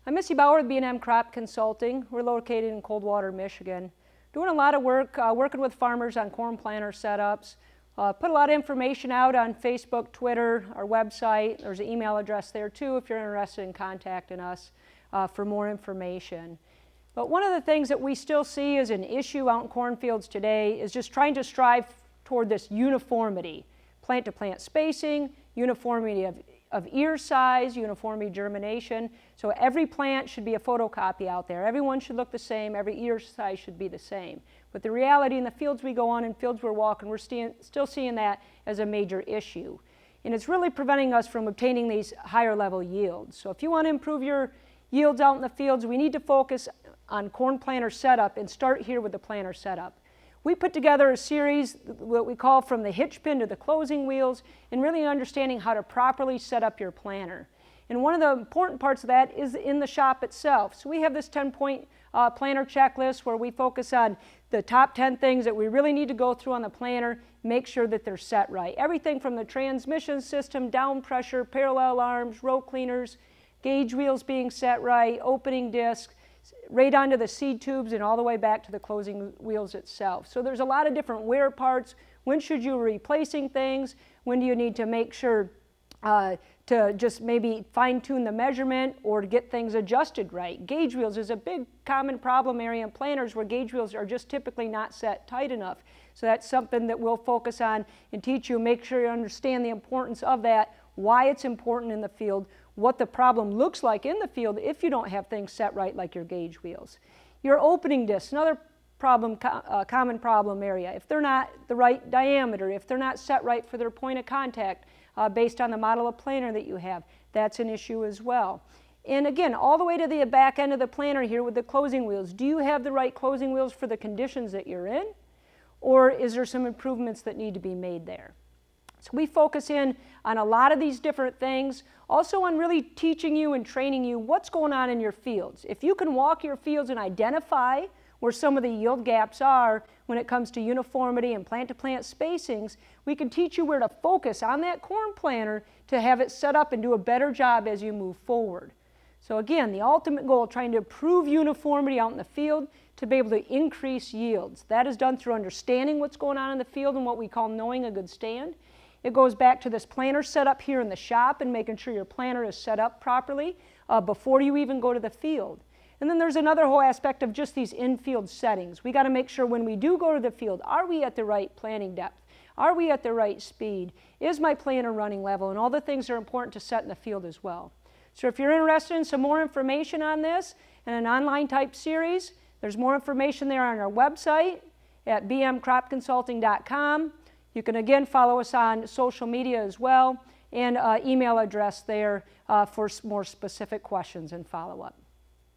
I'm Missy Bauer with B&M Crop Consulting. We're located in Coldwater, Michigan. Doing a lot of work, working with farmers on corn planter setups. Put a lot of information out on Facebook, Twitter, our website. There's an email address there too if you're interested in contacting us for more information. But one of the things that we still see as an issue out in cornfields today is just trying to strive toward this uniformity. Plant-to-plant spacing, uniformity of ear size, uniformity germination. So every plant should be a photocopy out there. Everyone should look the same. Every ear size should be the same. But the reality in the fields we go on and fields we're walking, we're still seeing that as a major issue. And it's really preventing us from obtaining these higher level yields. So if you want to improve your yields out in the fields, we need to focus on corn planter setup and start here with the planter setup. We put together a series, what we call From the Hitch Pin to the Closing Wheels, and really understanding how to properly set up your planter. And one of the important parts of that is in the shop itself. So we have this 10-point planter checklist where we focus on the top 10 things that we really need to go through on the planter, make sure that they're set right. Everything from the transmission system, down pressure, parallel arms, row cleaners, gauge wheels being set right, opening discs, right onto the seed tubes and all the way back to the closing wheels itself. So there's a lot of different wear parts. When should you be replacing things? When do you need to make sure to just maybe fine-tune the measurement or to get things adjusted right? Gauge wheels is a big common problem area in planters where gauge wheels are just typically not set tight enough. So that's something that we'll focus on and teach you, make sure you understand the importance of that, why it's important in the field, what the problem looks like in the field if you don't have things set right like your gauge wheels. Your opening discs, another problem, common problem area. If they're not the right diameter, if they're not set right for their point of contact based on the model of planter that you have, that's an issue as well. And again, all the way to the back end of the planter here with the closing wheels. Do you have the right closing wheels for the conditions that you're in? Or is there some improvements that need to be made there? So we focus in on a lot of these different things, also on really teaching you and training you what's going on in your fields. If you can walk your fields and identify where some of the yield gaps are when it comes to uniformity and plant-to-plant spacings, we can teach you where to focus on that corn planter to have it set up and do a better job as you move forward. So again, the ultimate goal, trying to improve uniformity out in the field to be able to increase yields. That is done through understanding what's going on in the field and what we call knowing a good stand. It goes back to this planter setup here in the shop and making sure your planter is set up properly before you even go to the field. And then there's another whole aspect of just these in-field settings. We got to make sure when we do go to the field, are we at the right planting depth? Are we at the right speed? Is my planter running level? And all the things are important to set in the field as well. So if you're interested in some more information on this and an online type series, there's more information there on our website at bmcropconsulting.com. You can again follow us on social media as well, and email address there for more specific questions and follow-up.